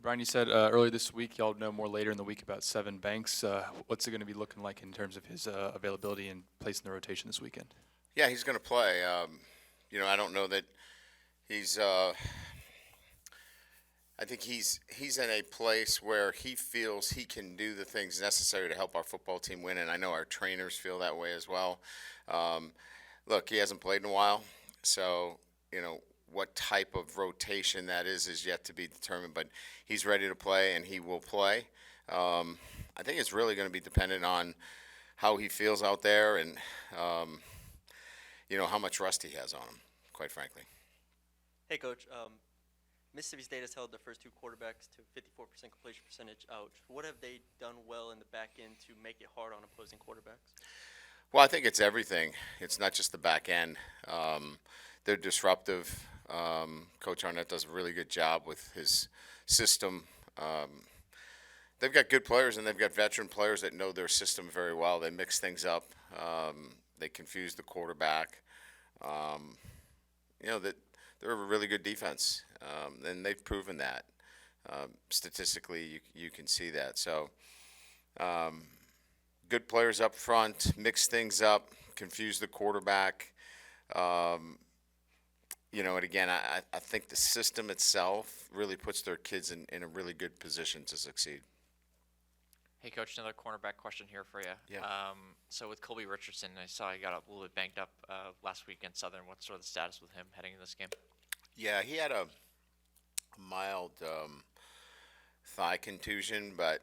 Brian, you said earlier this week y'all know more later in the week about Seven Banks. What's it going to be looking like in terms of his availability and place in the rotation this weekend? Yeah, he's going to play. I don't know that he's. I think he's in a place where he feels he can do the things necessary to help our football team win, and I know our trainers feel that way as well. Um, Look, he hasn't played in a while, so what type of rotation that is yet to be determined. But he's ready to play, and he will play. I think it's really going to be dependent on how he feels out there, and um, how much rust he has on him. Quite frankly. Hey, Coach. Mississippi State has held their first two quarterbacks to 54% completion percentage out. What have they done well in the back end to make it hard on opposing quarterbacks? Well, I think it's everything. It's not just the back end. They're disruptive. Coach Arnett does a really good job with his system. They've got good players and they've got veteran players that know their system very well. They mix things up. They confuse the quarterback. That they're a really good defense, and they've proven that. Statistically, you can see that. So, good players up front, mix things up, confuse the quarterback. And again, I think the system itself really puts their kids in a really good position to succeed. Hey, Coach, another cornerback question here for you. Yeah. So with Colby Richardson, I saw he got a little bit banged up last week against Southern. What's sort of the status with him heading into this game? Yeah, he had a mild thigh contusion, but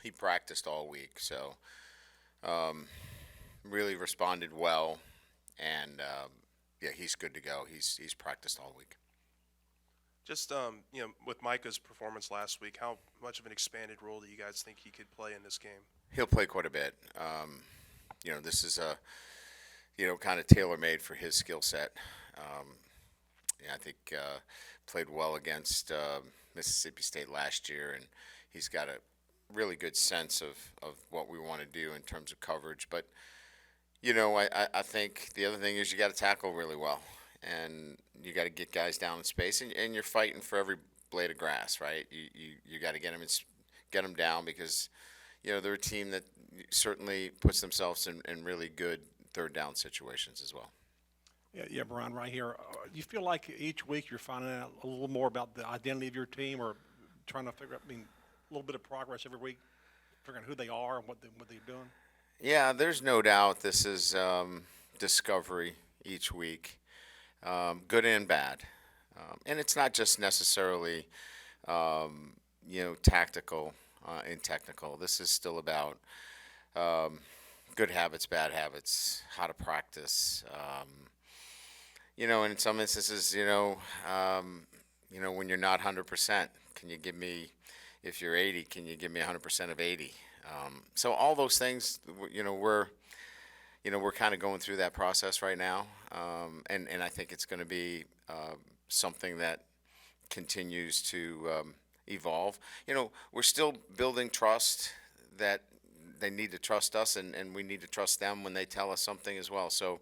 he practiced all week, so really responded well, and yeah, he's good to go. He's practiced all week. Just with Micah's performance last week, how much of an expanded role do you guys think he could play in this game? He'll play quite a bit. This is a kind of tailor made for his skill set. Yeah, I think played well against Mississippi State last year, and he's got a really good sense of what we want to do in terms of coverage. But I think the other thing is you got to tackle really well, and you got to get guys down in space, and you're fighting for every blade of grass, right? You got to get them down because they're a team that certainly puts themselves in really good third down situations as well. Yeah, Brian, right here. Do you feel like each week you're finding out a little more about the identity of your team, or trying to figure out, a little bit of progress every week, figuring out who they are and what they're doing? Yeah, there's no doubt this is discovery each week, good and bad. And it's not just necessarily, tactical and technical. This is still about good habits, bad habits, how to practice. And in some instances, when you're not 100%, can you give me, if you're 80, can you give me 100% of 80? So all those things, we're kind of going through that process right now, and I think it's going to be something that continues to evolve. We're still building trust that they need to trust us, and we need to trust them when they tell us something as well. So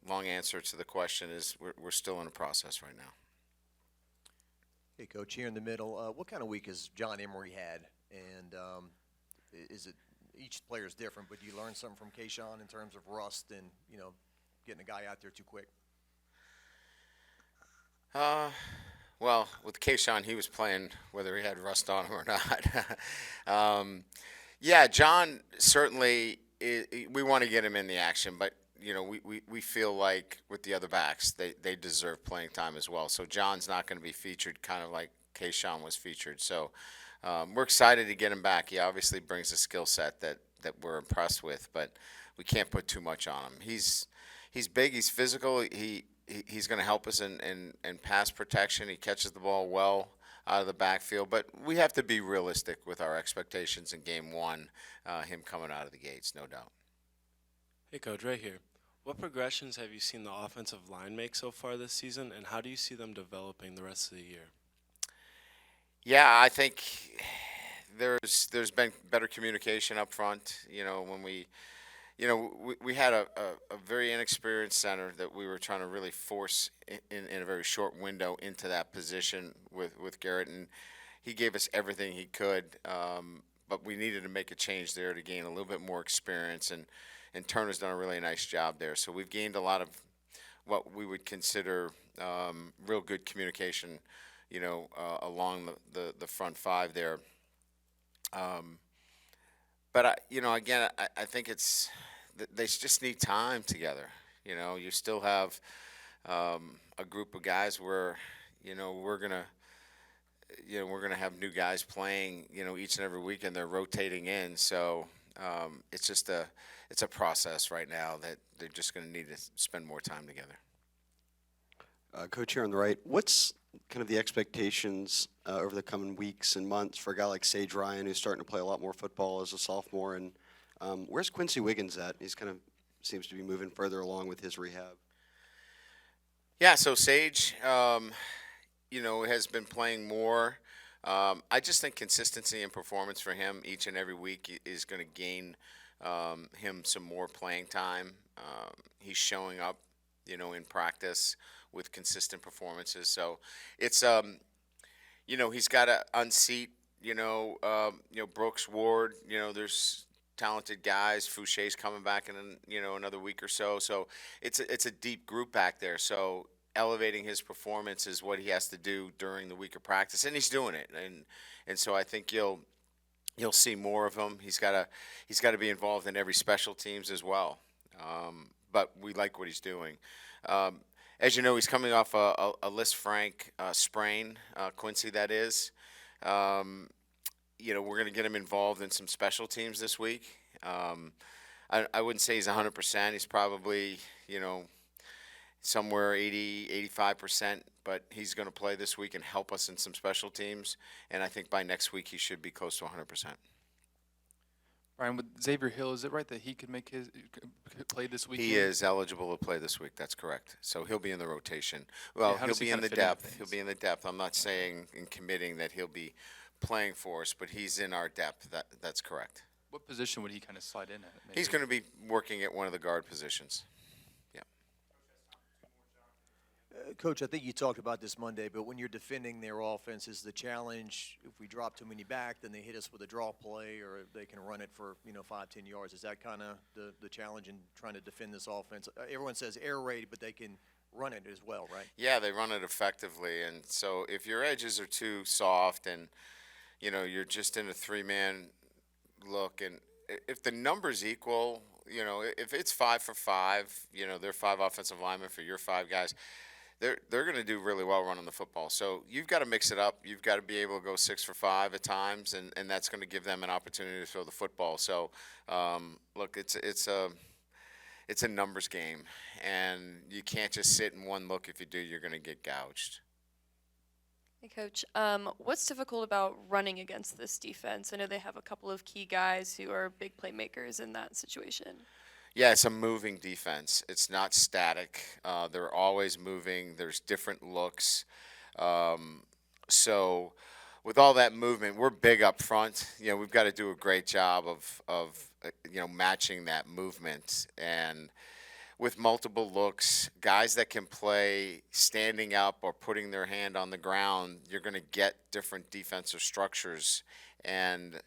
long answer to the question is we're still in a process right now. Hey, Coach, here in the middle, what kind of week has John Emery had? And is it each player is different, but do you learn something from Kayshawn in terms of rust and, getting a guy out there too quick? Well, with Kayshawn, he was playing whether he had rust on him or not. Yeah, John certainly, we want to get him in the action, but we feel like with the other backs, they deserve playing time as well. So John's not going to be featured kind of like Kayshawn was featured. So we're excited to get him back. He obviously brings a skill set that we're impressed with, but we can't put too much on him. He's big. He's physical. He's going to help us in pass protection. He catches the ball well out of the backfield, but we have to be realistic with our expectations in game one, him coming out of the gates, no doubt. Hey, Coach, right here. What progressions have you seen the offensive line make so far this season, and how do you see them developing the rest of the year? Yeah, I think there's been better communication up front. When we had a very inexperienced center that we were trying to really force in a very short window into that position with Garrett, and he gave us everything he could, but we needed to make a change there to gain a little bit more experience, and Turner's done a really nice job there. So we've gained a lot of what we would consider real good communication, along the front five there. But I think they just need time together. You still have a group of guys where we're gonna have new guys playing each and every week, and they're rotating in. So it's a process right now that they're just going to need to spend more time together. Coach here on the right, what's kind of the expectations over the coming weeks and months for a guy like Sage Ryan, who's starting to play a lot more football as a sophomore? And where's Quincy Wiggins at? He's kind of seems to be moving further along with his rehab. Yeah, so Sage, has been playing more. I just think consistency and performance for him each and every week is going to gain him some more playing time. He's showing up, in practice with consistent performances. So it's, he's got to unseat, Brooks, Ward. There's talented guys. Foucher's coming back in another week or so. So it's a deep group back there. So elevating his performance is what he has to do during the week of practice, and he's doing it. And so I think you'll see more of him. He's got to be involved in every special teams as well. But we like what he's doing. As you know, he's coming off a Liz Frank sprain, Quincy, that is. We're going to get him involved in some special teams this week. I wouldn't say he's 100%. He's probably, somewhere 80, 85%, but he's going to play this week and help us in some special teams. And I think by next week he should be close to 100%. Brian, with Xavier Hill, is it right that he could play this week? He is eligible to play this week. That's correct. So he'll be in the rotation. Well, how he'll does he be in kinda the fit into depth. He'll things? be in the depth. I'm not saying and committing that he'll be playing for us, but he's in our depth. That's correct. What position would he kind of slide in at? He's going to be working at one of the guard positions. Coach, I think you talked about this Monday, but when you're defending their offense, is the challenge if we drop too many back, then they hit us with a draw play, or they can run it for 5-10 yards? Is that kind of the challenge in trying to defend this offense? Everyone says air raid, but they can run it as well, right? Yeah, they run it effectively, and so if your edges are too soft and you're just in a 3-man look, and if the numbers equal, if it's 5 for 5, they're 5 offensive linemen for your 5 guys. They're going to do really well running the football. So you've got to mix it up. You've got to be able to go 6 for 5 at times, and that's going to give them an opportunity to throw the football. So, look, it's a numbers game, and you can't just sit in one look. If you do, you're going to get gouged. Hey, Coach. What's difficult about running against this defense? I know they have a couple of key guys who are big playmakers in that situation. Yeah, it's a moving defense. It's not static. They're always moving. There's different looks. So with all that movement, we're big up front. We've got to do a great job of matching that movement. And with multiple looks, guys that can play standing up or putting their hand on the ground, you're going to get different defensive structures. And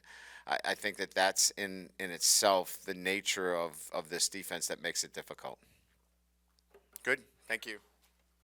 I think that's in itself the nature of this defense that makes it difficult. Good. Thank you.